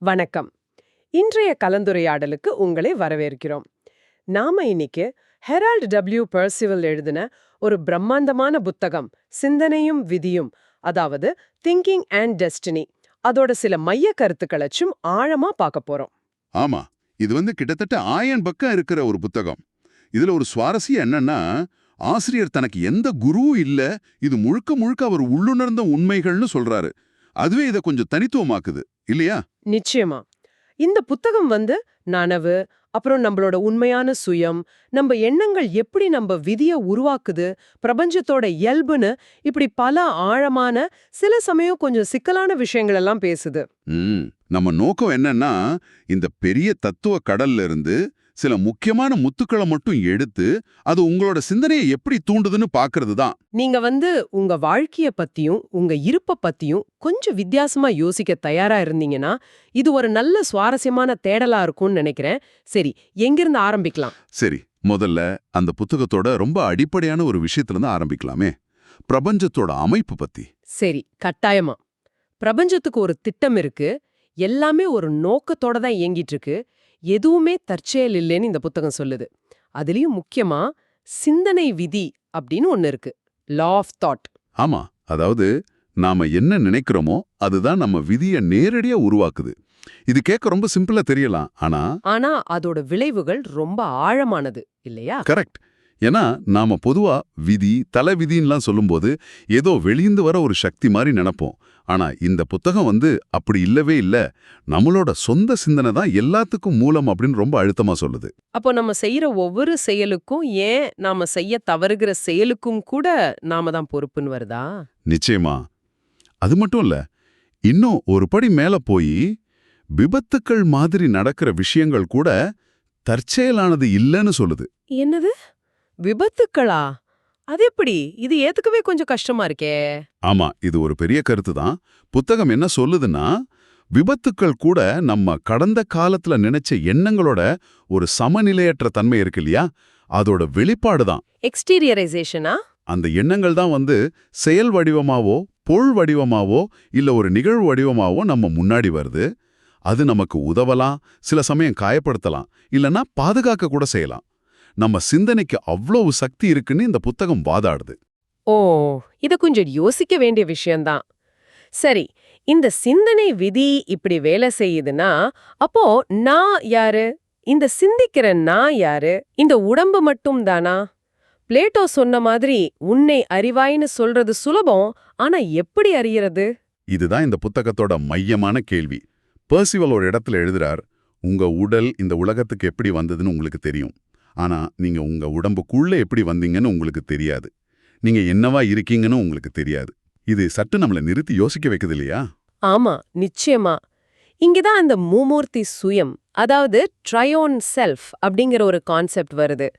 வணக்கம். இன்றைய கலந்துரையாடலுக்கு உங்களை வரவேற்கிறோம். நாம இன்னைக்கு ஹெரால்ட் டபிள்யூ பெர்சிவல் எழுதின ஒரு பிரம்மாண்டமான புத்தகம் சிந்தனையும் விதியும், அதாவது திங்கிங் அண்ட் டெஸ்டினி, அதோட சில மைய கருத்துக்களச்சும் ஆழமா பார்க்க போறோம். ஆமா, இது கிட்டத்தட்ட 1000 பக்கம் இருக்கிற ஒரு புத்தகம். இதுல ஒரு சுவாரஸ்யம் என்னன்னா, ஆசிரியர் தனக்கு எந்த குருவும் இல்ல, இது முழுக்க முழுக்க அவர் உள்ளுணர்ந்த உண்மைகள்னு சொல்றாரு. அதுவே இதை கொஞ்சம் தனித்துவமாக்குது இல்லையா? நிச்சயமா. இந்த புத்தகம் நனவு, அப்புறம் நம்மளோட உண்மையான சுயம், நம்ம எண்ணங்கள் எப்படி நம்ம விதிய உருவாக்குது, பிரபஞ்சத்தோட இயல்புன்னு இப்படி பல ஆழமான, சில சமயம் கொஞ்சம் சிக்கலான விஷயங்கள் எல்லாம் பேசுது. நம்ம நோக்கம் என்னன்னா, இந்த பெரிய தத்துவ கடல்ல இருந்து சில முக்கியமான முத்துக்களை மட்டும் எடுத்து அது உங்களோட சிந்தனையை எப்படி தூண்டுதுன்னு பாக்குறது தான். நீங்க உங்க வாழ்க்கைய பத்தியும் உங்க இருப்ப பத்தியும் கொஞ்சம் வித்தியாசமா யோசிக்க தயாரா இருந்தீங்கன்னா இது ஒரு நல்ல சுவாரஸ்யமான தேடலா இருக்கும்னு நினைக்கிறேன். சரி, எங்கிருந்து ஆரம்பிக்கலாம்? சரி, முதல்ல அந்த புத்தகத்தோட ரொம்ப அடிப்படையான ஒரு விஷயத்துல இருந்து ஆரம்பிக்கலாமே, பிரபஞ்சத்தோட அமைப்பு பத்தி. சரி, கட்டாயமா. பிரபஞ்சத்துக்கு ஒரு திட்டம் இருக்கு, எல்லாமே ஒரு நோக்கத்தோட தான் இயங்கிட்டு இருக்கு, எதுவுமே தற்செயல் இல்லைன்னு இந்த புத்தகம் சொல்லுது. அதுலயும் முக்கியமா சிந்தனை விதி அப்படின்னு ஒண்ணு இருக்கு, லா ஆஃப் தாட். ஆமா, அதாவது நாம என்ன நினைக்கிறோமோ அதுதான் நம்ம விதியை நேரடியா உருவாக்குது. இது கேட்க ரொம்ப சிம்பிளா தெரியலாம், ஆனா அதோட விளைவுகள் ரொம்ப ஆழமானது இல்லையா? கரெக்ட். ஏன்னா நாம பொதுவா விதி தலை விதின்லாம் சொல்லும்போது ஏதோ வெளியிந்து வர ஒரு சக்தி மாதிரி நினைப்போம். ஆனா இந்த புத்தகம் அப்படி இல்லவே இல்ல, நம்மளோட சொந்த சிந்தனை தான் எல்லாத்துக்கும் மூலம் அப்படின்னு ரொம்ப அழுத்தமா சொல்லுது. அப்போ நம்ம செய்யற ஒவ்வொரு செயலுக்கும், ஏன் நாம செய்ய தவறுகிற செயலுக்கும் கூட நாம தான் பொறுப்புன்னு வருதா? நிச்சயமா. அது மட்டும் இல்ல, இன்னும் ஒரு படி மேல போய் விபத்துக்கள் மாதிரி நடக்கிற விஷயங்கள் கூட தற்செயலானது இல்லைன்னு சொல்லுது. என்னது, விபத்துக்களா? அது எப்படி? இது ஏத்துக்கவே கொஞ்சம் கஷ்டமா இருக்கே. ஆமா, இது ஒரு பெரிய கருத்து தான். புத்தகம் என்ன சொல்லுதுன்னா, விபத்துக்கள் கூட நம்ம கடந்த காலத்துல நினைச்ச எண்ணங்களோட ஒரு சமநிலையற்ற தன்மை இருக்கு இல்லையா, அதோட வெளிப்பாடு தான். எக்ஸ்டீரியரைசேஷனா? அந்த எண்ணங்கள் தான் செயல் வடிவமாவோ பொருள் வடிவமாவோ இல்ல ஒரு நிகழ்வு வடிவமாவோ நம்ம முன்னாடி வருது. அது நமக்கு உதவலாம், சில சமயம் காயப்படுத்தலாம், இல்லனா பாதுகாக்க கூட செய்யலாம். நம்ம சிந்தனைக்கு அவ்வளவு சக்தி இருக்குன்னு இந்த புத்தகம் வாதாடுது. ஓ, இது கொஞ்சம் யோசிக்க வேண்டிய விஷயம்தான். சரி, இந்த சிந்தனை விதி இப்படி வேலை செய்யுதுன்னா, அப்போ நான் யாரு? இந்த சிந்திக்கிற நான் யாரு? இந்த உடம்பு மட்டும் தானா? பிளேட்டோ சொன்ன மாதிரி உன்னை அறிவாய்னு சொல்றது சுலபம், ஆனா எப்படி அறியறது? இதுதான் இந்த புத்தகத்தோட மையமான கேள்வி. பெர்சிவல் ஒரு இடத்துல எழுதுறார், உங்க உடல் இந்த உலகத்துக்கு எப்படி வந்ததுன்னு உங்களுக்கு தெரியும். ஆனா நீங்க உங்க உடம்புக்குள்ள எப்படி வந்தீங்கன்னு உங்களுக்கு தெரியாது. நீங்க என்னவா இருக்கீங்கன்னு உங்களுக்கு தெரியாது. இது சற்று நம்மள நிறுத்தி யோசிக்க வைக்குது இல்லையா? ஆமா, நிச்சயமா. இங்கதான் அந்த மூமூர்த்தி சுயம், அதாவது ட்ரையோன் செல்ஃப் அப்படிங்கிற ஒரு கான்செப்ட் வருது.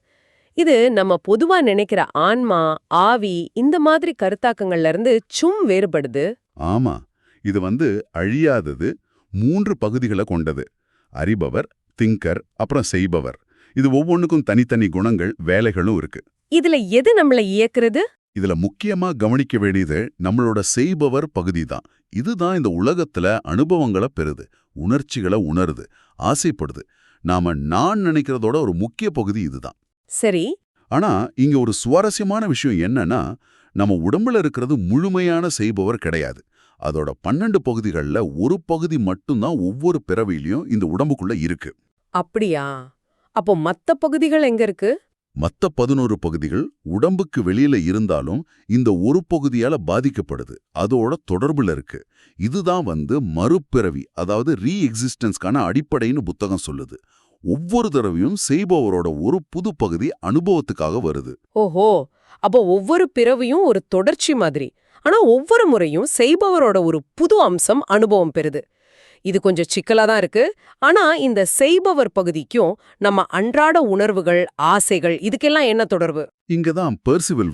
இது நம்ம பொதுவா நினைக்கிற ஆன்மா, ஆவி இந்த மாதிரி கருத்தாக்கங்கள்ல இருந்து வேறுபடுது. ஆமா, இது அழியாதது, 3 பகுதிகளை கொண்டது. அறிபவர், திங்கர், அப்புறம் செய்பவர். இது ஒவ்வொன்றுக்கும் தனித்தனி குணங்கள், வேலைகளும் இருக்கு. இதுல எது நம்மள இயக்குறது? இதுல முக்கியமா கவனிக்க வேண்டியது நம்மளோட செய்பவர் பகுதி தான். இதுதான் இந்த உலகத்துல அனுபவங்களை பெறுது, உணர்ச்சிகளை உணருது, ஆசைப்படுது. நாம நான் நினைக்கிறதோட ஒரு முக்கிய பகுதி இதுதான். சரி. ஆனா இங்க ஒரு சுவாரஸ்யமான விஷயம் என்னன்னா, நம்ம உடம்புல இருக்கிறது முழுமையான செய்பவர் கிடையாது. அதோட 12 பகுதிகள்ல ஒரு பகுதி மட்டும்தான் ஒவ்வொரு பிறவியிலையும் இந்த உடம்புக்குள்ள இருக்கு. அப்படியா? அப்போ மத்த பகுதிகள் எங்க இருக்கு? மத்த 11 பகுதிகள் உடம்புக்கு வெளியில இருந்தாலும் இந்த ஒரு பகுதியால பாதிக்கப்படுது, அதோட தொடர்புல இருக்கு. இதுதான் மறுபிறவி, அதாவது ரீ எக்ஸிஸ்டன்ஸ்க்கான அடிப்படைன்னு புத்தகம் சொல்லுது. ஒவ்வொரு தடவையும் செய்பவரோட ஒரு புது பகுதி அனுபவத்துக்காக வருது. ஓஹோ, அப்போ ஒவ்வொரு பிறவியும் ஒரு தொடர்ச்சி மாதிரி, ஆனா ஒவ்வொரு முறையும் செய்பவரோட ஒரு புது அம்சம் அனுபவம் பெறுது. இது கொஞ்சம் சிக்கலா தான் இருக்கு. ஆனா இந்த செய்பவர் பகுதிக்கும் நம்ம அன்றாட உணர்வுகள், ஆசைகள் இதுக்கெல்லாம் என்ன தொடர்பு? இங்கதான் பெர்சிவல்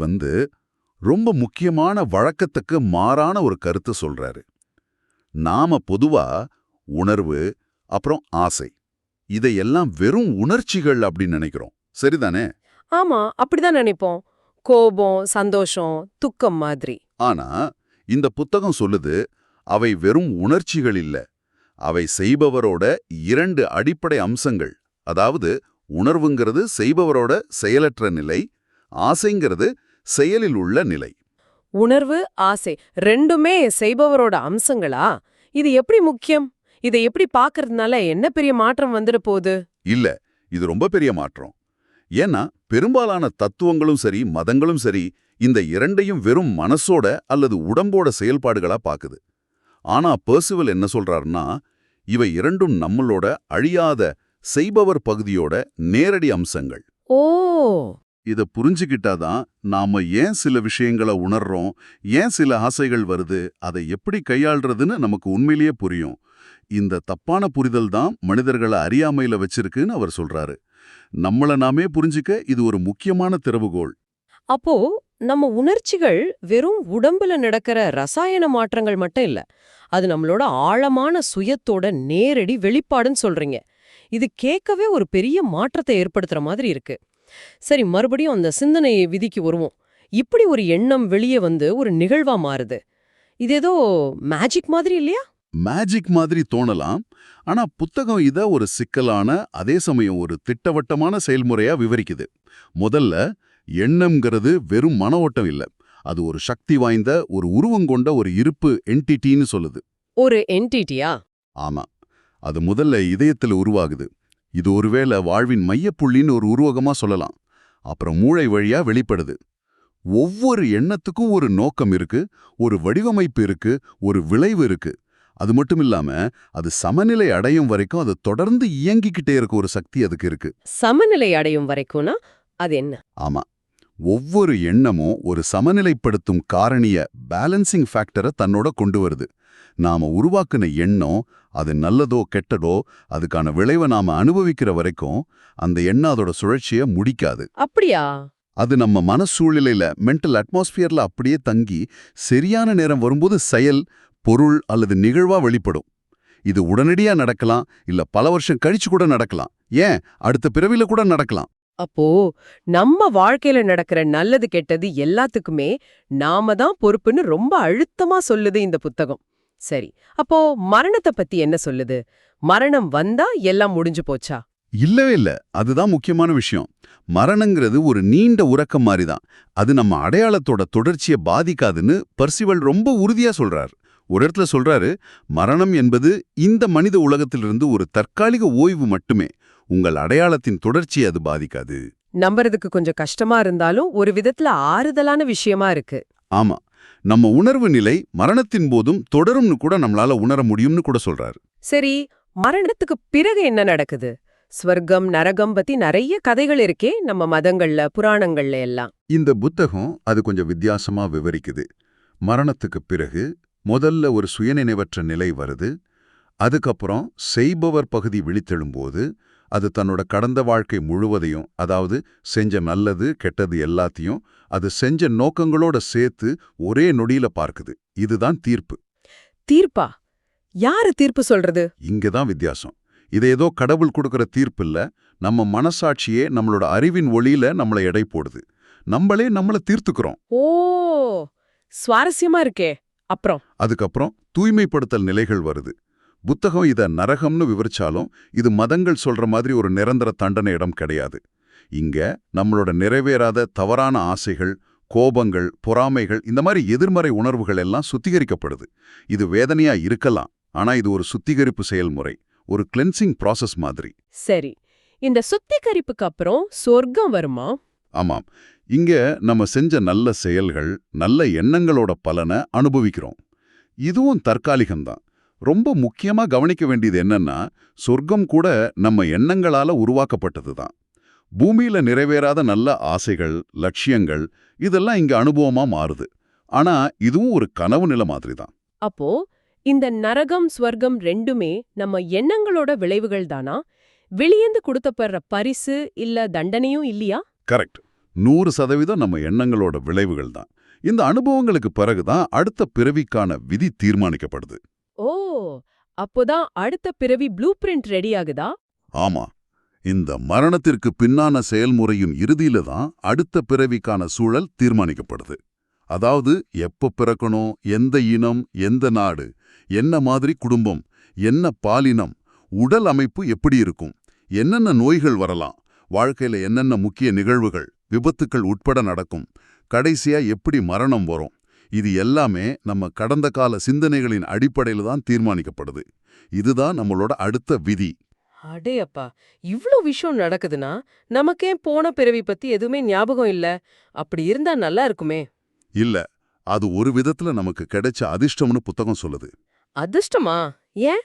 ரொம்ப முக்கியமான வழக்கத்துக்கு மாறான ஒரு கருத்து சொல்றாரு. நாம பொதுவா உணர்வு அப்புறம் ஆசை இதையெல்லாம் வெறும் உணர்ச்சிகள் அப்படின்னு நினைக்கிறோம், சரிதானே? ஆமா, அப்படிதான் நினைப்போம். கோபம், சந்தோஷம், துக்கம் மாதிரி. ஆனா இந்த புத்தகம் சொல்லுது, அவை வெறும் உணர்ச்சிகள் இல்ல, அவை செய்பவரோட 2 அடிப்படை அம்சங்கள். அதாவது உணர்வுங்கிறது செய்பவரோட செயலற்ற நிலை, ஆசைங்கிறது செயலில் உள்ள நிலை. உணர்வு, ஆசை ரெண்டுமே செய்பவரோட அம்சங்களா? இது எப்படி முக்கியம்? இதை எப்படி பார்க்கறதுனால என்ன பெரிய மாற்றம் வந்துட போகுது? இல்ல, இது ரொம்ப பெரிய மாற்றம். ஏன்னா பெரும்பாலான தத்துவங்களும் சரி மதங்களும் சரி இந்த இரண்டையும் வெறும் மனசோட அல்லது உடம்போட செயல்பாடுகளா பாக்குது. ஆனா பெர்சிவல் என்ன சொல்றாருன்னா, இவை இரண்டும் நம்மளோட அழியாத செய்பவர் பகுதியோட நேரடி அம்சங்கள். ஓ, இத புரிஞ்சுக்கிட்டாதான் நாம ஏன் சில விஷயங்களை உணர்றோம், ஏன் சில ஆசைகள் வருது, அதை எப்படி கையாள்றதுன்னு நமக்கு உண்மையிலேயே புரியும். இந்த தப்பான புரிதல் தான் மனிதர்களை அறியாமையில வச்சிருக்குன்னு அவர் சொல்றாரு. நம்மள நாமே புரிஞ்சுக்க இது ஒரு முக்கியமான திறவுகோல். அப்போ நம்ம உணர்ச்சிகள் வெறும் உடம்புல நடக்கிற ரசாயன மாற்றங்கள் மட்டும் இல்ல, அது நம்மளோட ஆழமான சுயத்தோட நேரடி வெளிப்பாடுன்னு சொல்றீங்க. இது கேட்கவே ஒரு பெரிய மாற்றத்தை ஏற்படுத்துற மாதிரி இருக்கு. சரி, மறுபடியும் அந்த சிந்தனை விதிக்கு வருவோம். இப்படி ஒரு எண்ணம் வெளியே வந்து ஒரு நிகழ்வா மாறுது. இது ஏதோ மேஜிக் மாதிரி இல்லையா? மேஜிக் மாதிரி தோணலாம். ஆனா புத்தகம் இத ஒரு சிக்கலான, அதே சமயம் ஒரு திட்டவட்டமான செயல்முறையா விவரிக்குது. முதல்ல, எண்ணம்ங்கிறது வெறும் மன ஓட்டம் இல்ல. அது ஒரு சக்தி வாய்ந்த, ஒரு உருவங்கொண்ட ஒரு இருப்பு என்டிட்டின்னு சொல்லுது. ஒரு என்டிட்டியா? ஆமா. அது முதல்ல இதயத்துல உருவாகுது. இது ஒருவேளை வாழ்வின் மையப்புள்ளின்னு ஒரு உருவகமா சொல்லலாம். அப்புறம் மூளை வழியா வெளிப்படுது. ஒவ்வொரு எண்ணத்துக்கும் ஒரு நோக்கம் இருக்கு, ஒரு வடிவமைப்பு இருக்கு, ஒரு விளைவு இருக்கு. அது மட்டும் இல்லாம, அது சமநிலை அடையும் வரைக்கும் அது தொடர்ந்து இயங்கிக்கிட்டே இருக்க ஒரு சக்தி அதுக்கு இருக்கு. சமநிலை அடையும் வரைக்கும்னா அது என்ன? ஆமா. ஒவ்வொரு எண்ணமும் ஒரு சமநிலைப்படுத்தும் காரணிய, பேலன்சிங் ஃபேக்டரை தன்னோட கொண்டு வருது. நாம உருவாக்குன எண்ணம், அது நல்லதோ கெட்டதோ, அதுக்கான விளைவை நாம அனுபவிக்கிற வரைக்கும் அந்த எண்ணம் அதோட சுழற்சியை முடிக்காது. அப்படியா? அது நம்ம மனசூழ்நிலையில, மென்டல் அட்மாஸ்பியர்ல அப்படியே தங்கி சரியான நேரம் வரும்போது செயல், பொருள் அல்லது நிகழ்வா வெளிப்படும். இது உடனடியா நடக்கலாம், இல்ல பல வருஷம் கழிச்சு கூட நடக்கலாம், ஏன் அடுத்த பிறவில கூட நடக்கலாம். அப்போ நம்ம வாழ்க்கையில நடக்கிற நல்லது கெட்டது எல்லாத்துக்குமே நாம தான் பொறுப்புன்னு ரொம்ப அழுத்தமா சொல்லுது இந்த புத்தகம். சரி, அப்போ மரணத்தை பத்தி என்ன சொல்லுது? மரணம் வந்தா எல்லாம் முடிஞ்சு போச்சா? இல்லவே இல்ல. அதுதான் முக்கியமான விஷயம். மரணங்கிறது ஒரு நீண்ட உறக்கம் மாதிரிதான். அது நம்ம அடையாளத்தோட தொடர்ச்சியை பாதிக்காதுன்னு பர்சிவல் ரொம்ப உறுதியா சொல்றார். ஒரு இடத்துல சொல்றாரு, மரணம் என்பது இந்த மனித உலகத்திலிருந்து ஒரு தற்காலிக ஓய்வு மட்டுமே. உங்கள் அடையாளத்தின் தொடர்ச்சியை அது பாதிக்காது. நம்புறதுக்கு கொஞ்சம் கஷ்டமா இருந்தாலும் ஒரு விதத்துல ஆறுதலான விஷயமா இருக்கு. ஆமா. நம்ம உணர்வு நிலை மரணத்தின் போதும் தொடரும்னு கூட நம்மளால உணர முடியும்னு கூட சொல்றாரு. சரி, மரணத்துக்கு பிறகு என்ன நடக்குது? ஸ்வர்க்கம், நரகம் பத்தி நிறைய கதைகள் இருக்கே நம்ம மதங்கள்ல, புராணங்கள்ல எல்லாம். இந்த புத்தகம் அது கொஞ்சம் வித்தியாசமா விவரிக்குது. மரணத்துக்கு பிறகு முதல்ல ஒரு சுயநினைவற்ற நிலை வருது. அதுக்கப்புறம் செய்பவர் பகுதி விழித்தெழும்போது அது தன்னோட கடந்த வாழ்க்கை முழுவதையும், அதாவது செஞ்ச நல்லது கெட்டது எல்லாத்தையும் அது செஞ்ச நோக்கங்களோட சேர்த்து ஒரே நொடியில பார்க்குது. இதுதான் தீர்ப்பு. தீர்ப்பா? யாரு தீர்ப்பு சொல்றது? இங்கதான் வித்தியாசம். இது ஏதோ கடவுள் கொடுக்கிற தீர்ப்பு இல்ல. நம்ம மனசாட்சியே நம்மளோட அறிவின் ஒளியில நம்மளை எடை போடுது. நம்மளே நம்மள தீர்த்துக்கிறோம். ஓ, சுவாரஸ்யமா இருக்கே. அப்புறம் அதுக்கப்புறம் தூய்மைப்படுத்தல் நிலைகள் வருது. புத்தகம் இத நரகம்னு விவரிச்சாலும் இது மதங்கள் சொல்ற மாதிரி ஒரு நிரந்தர தண்டனை இடம் கிடையாது. இங்க நம்மளோட நிறைவேறாத தவறான ஆசைகள், கோபங்கள், பொறாமைகள், இந்த மாதிரி எதிர்மறை உணர்வுகள் எல்லாம் சுத்திகரிக்கப்படுது. இது வேதனையா இருக்கலாம், ஆனா இது ஒரு சுத்திகரிப்பு செயல்முறை, ஒரு கிளென்சிங் ப்ராசஸ் மாதிரி. சரி, இந்த சுத்திகரிப்புக்கு அப்புறம் சொர்க்கம் வருமா? ஆமாம். இங்க நம்ம செஞ்ச நல்ல செயல்கள், நல்ல எண்ணங்களோட பலனை அனுபவிக்கிறோம். இதுவும் தற்காலிகம்தான். ரொம்ப முக்கியமா கவனிக்க வேண்டியது என்னன்னா, சொர்க்கம் கூட நம்ம எண்ணங்களால உருவாக்கப்பட்டது தான். பூமியில நிறைவேறாத நல்ல ஆசைகள், லட்சியங்கள் இதெல்லாம் இங்க அனுபவமா மாறுது. ஆனா இதுவும் ஒரு கனவு நிலை மாதிரி தான். அப்போ இந்த நரகம், ஸ்வர்க்கம் ரெண்டுமே நம்ம எண்ணங்களோட விளைவுகள் தானா? வெளியேந்து கொடுத்தப்படுற பரிசு இல்ல தண்டனையும் இல்லையா? கரெக்ட். 100% நம்ம எண்ணங்களோட விளைவுகள் தான். இந்த அனுபவங்களுக்கு பிறகுதான் அடுத்த பிறவிக்கான விதி தீர்மானிக்கப்படுது. ஓ, அப்போதான் அடுத்த பிறவி ப்ளூ பிரிண்ட் ரெடி ஆகுதா? ஆமா. இந்த மரணத்திற்கு பின்னான செயல்முறையின் இறுதியில தான் அடுத்த பிறவிக்கான சூழல் தீர்மானிக்கப்படுது. அதாவது எப்ப பிறக்கணும், எந்த இனம், எந்த நாடு, என்ன மாதிரி குடும்பம், என்ன பாலினம், உடல் அமைப்பு எப்படி இருக்கும், என்னென்ன நோய்கள் வரலாம், வாழ்க்கையில என்னென்ன முக்கிய நிகழ்வுகள், விபத்துக்கள் உட்பட நடக்கும், கடைசியா எப்படி மரணம் வரும். இது எல்லாமே நம்ம கடந்த கால சிந்தனைகளின் அடிப்படையில் தான் தீர்மானிக்கப்படுது. இதுதான் நம்மளோட அடுத்த விதி. அடே அப்பா, இவ்ளோ விஷயம் நடக்குதுன்னா நமக்கே போன பிறவி பத்தி எதுவுமே ஞாபகம் இல்ல. அப்படி இருந்தா நல்லா இருக்குமே. இல்ல, அது ஒரு விதத்துல நமக்கு கிடைச்ச அதிர்ஷ்டம்னு புத்தகம் சொல்லுது. அதிர்ஷ்டமா? ஏன்?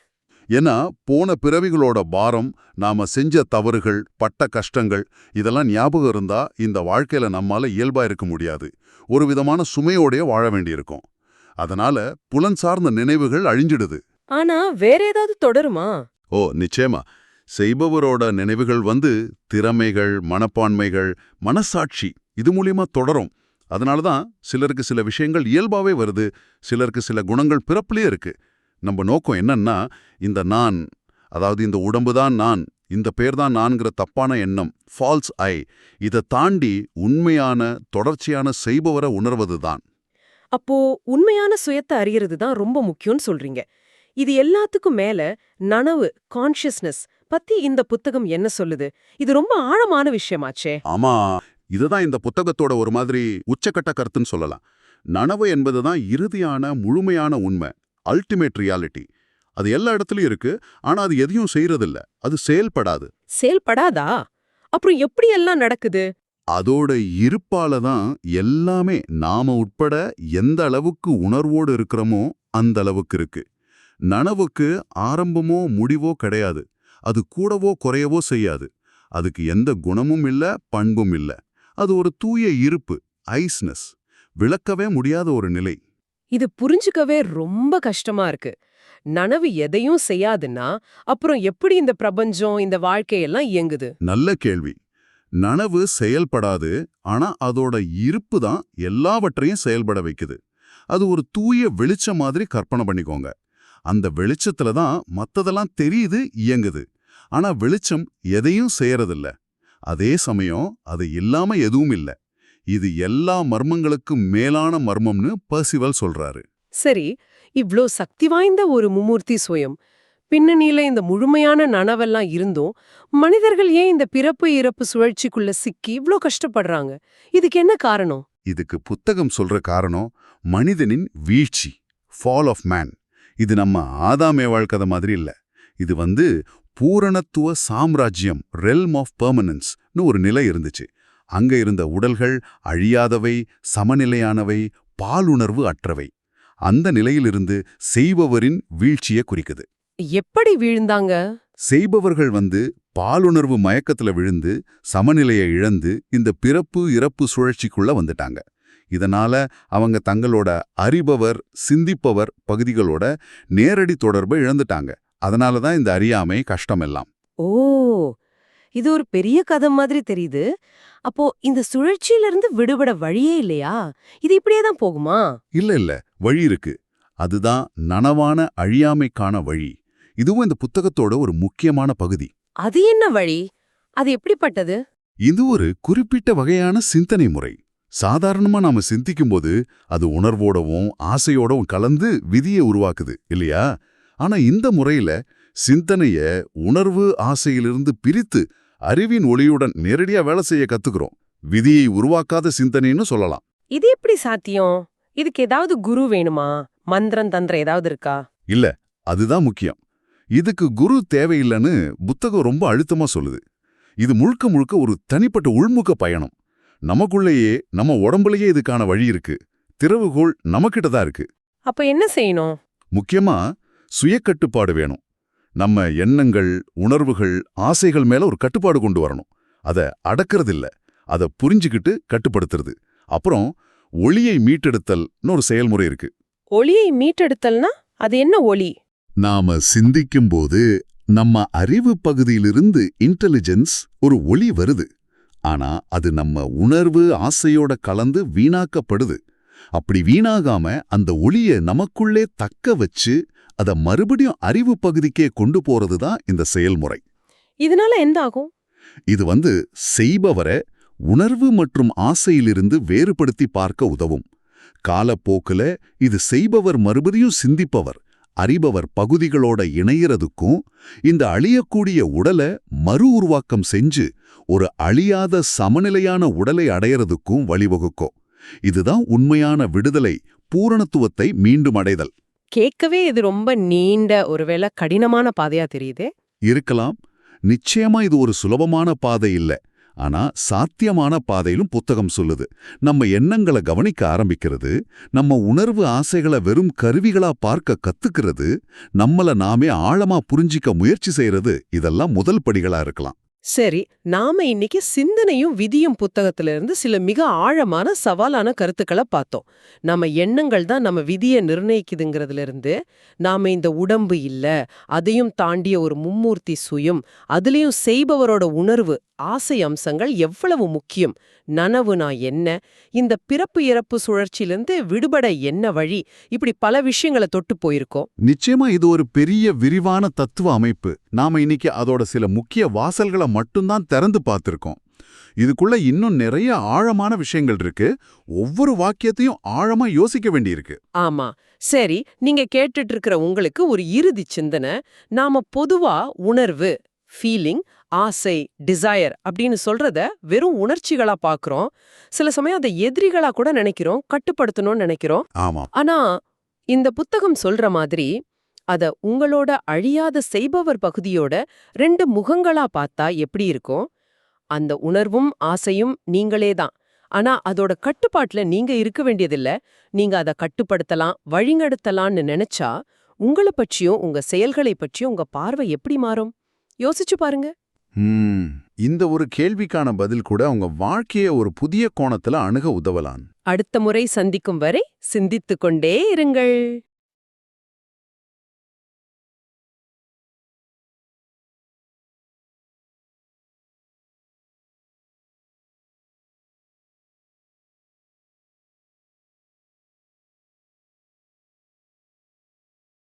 ஏன்னா போன பிறவிகளோட பாரம், நாம செஞ்ச தவறுகள், பட்ட கஷ்டங்கள் இதெல்லாம் ஞாபகம் இருந்தா இந்த வாழ்க்கையில நம்மால இயல்பா இருக்க முடியாது. ஒரு விதமான சுமையோடயே வாழ வேண்டியிருக்கும். அதனால புலன் சார்ந்த நினைவுகள் அழிஞ்சிடுது. ஆனா வேற ஏதாவது தொடருமா? ஓ, நிச்சயமா. செய்பவரோட நினைவுகள் திறமைகள், மனப்பான்மைகள், மனசாட்சி இது மூலியமா தொடரும். அதனால தான் சிலருக்கு சில விஷயங்கள் இயல்பாவே வருது, சிலருக்கு சில குணங்கள் பிறப்புலயே இருக்கு. நம்ம நோக்கம் என்னன்னா, இந்த நான், அதாவது இந்த உடம்பு தான் நான், இந்த பேர் தான் நான்கிற தப்பான எண்ணம், ஃபால்ஸ் ஐ, இதை தாண்டி உண்மையான தொடர்ச்சியான செய்பவரை உணர்வது தான். அப்போ உண்மையான சுயத்தை அறியறது தான் ரொம்ப முக்கியம்னு சொல்றீங்க. இது எல்லாத்துக்கும் மேல நனவு, கான்ஷியஸ்னஸ் பத்தி இந்த புத்தகம் என்ன சொல்லுது? இது ரொம்ப ஆழமான விஷயமாச்சே. ஆமா, இதுதான் இந்த புத்தகத்தோட ஒரு மாதிரி உச்சக்கட்ட கருத்துன்னு சொல்லலாம். நனவு என்பதுதான் இறுதியான முழுமையான உண்மை, அல்டிமேட் ரியாலிட்டி. அது எல்லா இடத்துலயும் இருக்கு, ஆனா அது எதையும் செய்யறதில்ல, அது செயல்படாது. செயல்படாதா? அப்புறம் எப்படி எல்லாம் நடக்குது? அதோட இருப்பால தான் எல்லாமே, நாம உட்பட எந்த அளவுக்கு உணர்வோடு இருக்கிறோமோ அந்த அளவுக்கு இருக்கு. நனவுக்கு ஆரம்பமோ முடிவோ கிடையாது. அது கூடவோ குறையவோ செய்யாது. அதுக்கு எந்த குணமும் இல்ல, பண்பும் இல்ல. அது ஒரு தூய இருப்பு, ஐஸ்னஸ், விளக்கவே முடியாத ஒரு நிலை. இது புரிஞ்சுக்கவே ரொம்ப கஷ்டமா இருக்கு. நனவு எதையும் செய்யாதுன்னா அப்புறம் எப்படி இந்த பிரபஞ்சம், இந்த வாழ்க்கையெல்லாம் இயங்குது? நல்ல கேள்வி. நனவு செயல்படாது, ஆனா அதோட இருப்பு தான் எல்லாவற்றையும் செயல்பட வைக்குது. அது ஒரு தூய வெளிச்சம் மாதிரி கற்பனை பண்ணிக்கோங்க. அந்த வெளிச்சத்துல தான் மத்ததெல்லாம் தெரியுது, இயங்குது. ஆனா வெளிச்சம் எதையும் செய்யறதில்ல. அதே சமயம் அது இல்லாம எதுவும் இல்ல. இது எல்லா மர்மங்களுக்கும் மேலான மர்மம்னு பர்சிவல் சொல்றாரு. சரி, இவ்ளோ சக்தி வாய்ந்த ஒரு மும்மூர்த்தி சுயம் பின்னணியில இந்த முழுமையான நனவெல்லாம் இருந்தும் மனிதர்கள் ஏன் இந்த பிறப்பு இறப்பு சுழற்சிக்குள்ள சிக்கி இவ்ளோ கஷ்டப்படுறாங்க? இதுக்கு என்ன காரணம்? இதுக்கு புத்தகம் சொல்ற காரணம் மனிதனின் வீழ்ச்சி, ஃபால் ஆஃப் மேன். இது நம்ம ஆதாமேவாள் கதை மாதிரி இல்ல. இது பூரணத்துவ சாம்ராஜ்யம், ரெல்ம் ஆஃப் பெர்மனன்ஸ்னு ஒரு நிலை இருந்துச்சு. அங்க இருந்த உடல்கள் அழியாதவை, சமநிலையானவை, பாலுணர்வு அற்றவை. அந்த நிலையிலிருந்து செய்பவரின் வீழ்ச்சியை குறிக்குது. எப்படி வீழ்ந்தாங்க? செய்பவர்கள் பாலுணர்வு மயக்கத்துல விழுந்து சமநிலையை இழந்து இந்த பிறப்பு இறப்பு சுழற்சிக்குள்ள வந்துட்டாங்க. இதனால அவங்க தங்களோட அறிபவர், சிந்திப்பவர் பகுதிகளோட நேரடி தொடர்பை இழந்துட்டாங்க. அதனால தான் இந்த அறியாமை, கஷ்டம் எல்லாம். ஓ, இது ஒரு பெரிய கதை மாதிரி தெரியுது. அப்போ இந்த சுழற்சியிலிருந்து விடுபட வழியே இல்லையா? இது இப்படியே தான் போகுமா? இல்ல, வழி இருக்கு. அதுதான் நனவான அழியாமைக்கான வழி. இதுவும் இந்த புத்தகத்தோட ஒரு முக்கியமான பகுதி. அது என்ன வழி? அது எப்படிப்பட்டது? இது ஒரு குறிப்பிட்ட வகையான சிந்தனை முறை. சாதாரணமா நாம சிந்திக்கும்போது அது உணர்வோடவும் ஆசையோடவும் கலந்து விதியை உருவாக்குது இல்லையா? ஆனா இந்த முறையில சிந்தனைய உணர்வு, ஆசையிலிருந்து பிரித்து அறிவின் ஒளியுடன் நேரடியா வேலை செய்ய கத்துக்கிறோம். விதியை உருவாக்காத சிந்தனைன்னு சொல்லலாம். இது எப்படி சாத்தியம்? இதுக்கு ஏதாவது குரு வேணுமா? மந்திரம் தந்திரம் ஏதாவது இருக்கா? இல்ல, அதுதான் முக்கியம். இதுக்கு குரு தேவையில்லைன்னு புத்தகம் ரொம்ப அழுத்தமா சொல்லுது. இது முழுக்க முழுக்க ஒரு தனிப்பட்ட உள்முக பயணம். நமக்குள்ளேயே, நம்ம உடம்புலயே இதுக்கான வழி இருக்கு. திறவுகோள் நமக்கிட்ட தான் இருக்கு. அப்ப என்ன செய்யணும்? முக்கியமா சுயக்கட்டுப்பாடு வேணும். நம்ம எண்ணங்கள், உணர்வுகள், ஆசைகள் மேல ஒரு கட்டுப்பாடு கொண்டு வரணும். அதை அடக்கிறதில்ல, அதை புரிஞ்சுக்கிட்டு கட்டுப்படுத்துறது. அப்புறம் ஒளியை மீட்டெடுத்தல்னு ஒரு செயல்முறை இருக்கு. ஒளியை மீட்டெடுத்தல்னா அது என்ன ஒளி? நாம சிந்திக்கும்போது நம்ம அறிவு பகுதியிலிருந்து இன்டெலிஜென்ஸ், ஒரு ஒளி வருது. ஆனா அது நம்ம உணர்வு, ஆசையோட கலந்து வீணாக்கப்படுது. அப்படி வீணாகாம அந்த ஒளிய நமக்குள்ளே தக்க வச்சு அதை மறுபடியும் அறிவு பகுதிக்கே கொண்டு போறது தான் இந்த செயல்முறை. இதனால என்ன ஆகும்? இது செய்பவரை உணர்வு மற்றும் ஆசையிலிருந்து வேறுபடுத்தி பார்க்க உதவும். காலப்போக்குல இது செய்பவர் மறுபடியும் சிந்திப்பவர், அறிபவர் பகுதிகளோட இணையறதுக்கும் இந்த அழியக்கூடிய உடலை மறு உருவாக்கம் செஞ்சு ஒரு அழியாத சமநிலையான உடலை அடையறதுக்கும் வழிவகுக்கும். இதுதான் உண்மையான விடுதலை, பூரணத்துவத்தை மீண்டும் அடைதல். கேட்கவே இது ரொம்ப நீண்ட, ஒருவேளை கடினமான பாதையா தெரியுதே. இருக்கலாம். நிச்சயமா இது ஒரு சுலபமான பாதை இல்ல. ஆனா சாத்தியமான பாதையிலும் புத்தகம் சொல்லுது. நம்ம எண்ணங்களை கவனிக்க ஆரம்பிக்கிறது, நம்ம உணர்வு ஆசைகளை வெறும் கருவிகளா பார்க்க கத்துக்கிறது, நம்மள நாமே ஆழமா புரிஞ்சிக்க முயற்சி செய்யறது, இதெல்லாம் முதல் படிகளா இருக்கலாம். சரி, நாம இன்னைக்கு சிந்தனையும் விதியும் புத்தகத்திலிருந்து சில மிக ஆழமான சவாலான கருத்துக்களை பார்த்தோம். நம்ம எண்ணங்கள் தான் நம்ம விதியை நிர்ணயிக்குதுங்கிறதுல இருந்து, நாம இந்த உடம்பு இல்ல, அதையும் தாண்டிய ஒரு மும்மூர்த்தி சுயம், அதுலயும் செய்பவரோட உணர்வு, ஆசை அம்சங்கள் எவ்வளவு முக்கியம், நனவுனா என்ன, இந்த பிறப்பு இறப்பு சுழற்சியிலிருந்து விடுபட என்ன வழி, இப்படி பல விஷயங்களை தொட்டு போயிருக்கோம். நிச்சயமா இது ஒரு பெரிய விரிவான தத்துவ அமைப்பு. நாம இன்னைக்கு அதோட சில முக்கிய வாசல்களை மட்டும்தான் திறந்து பார்த்திருக்கோம். இதுக்குள்ள இன்னும் நிறைய ஆழமான விஷயங்கள் இருக்கு. ஒவ்வொரு வாக்கியத்தையும் ஆழமா யோசிக்க வேண்டியிருக்கு. ஆமா. சரி, நீங்க கேட்டுட்டு இருக்கிற உங்களுக்கு ஒரு இறுதி சிந்தனை. நாம பொதுவா உணர்வு, ஃபீலிங், ஆசை, டிசையர் அப்படின்னு சொல்றத வெறும் உணர்ச்சிகளா பாக்குறோம். சில சமயம் அதை எதிரிகளா கூட நினைக்கிறோம், கட்டுப்படுத்தணும்னு நினைக்கிறோம். ஆமா. ஆனா இந்த புத்தகம் சொல்ற மாதிரி அத உங்களோட அழியாத செய்பவர் பகுதியோட 2 முகங்களா பார்த்தா எப்படி இருக்கும்? அந்த உணர்வும் ஆசையும் நீங்களே தான். ஆனா அதோட கட்டுப்பாட்டுல நீங்க இருக்க வேண்டியதில்ல. நீங்க அத கட்டுப்படுத்தலாம், வழிநடத்தலாம்னு நினைச்சா உங்கள பற்றியும் உங்க செயல்களை பற்றியும் உங்க பார்வை எப்படி மாறும்? யோசிச்சு பாருங்க. இந்த ஒரு கேள்விக்கான பதில் கூட உங்க வாழ்க்கைய ஒரு புதிய கோணத்துல அணுக உதவலாம். அடுத்த முறை சந்திக்கும் வரை சிந்தித்துக் கொண்டே இருங்கள்.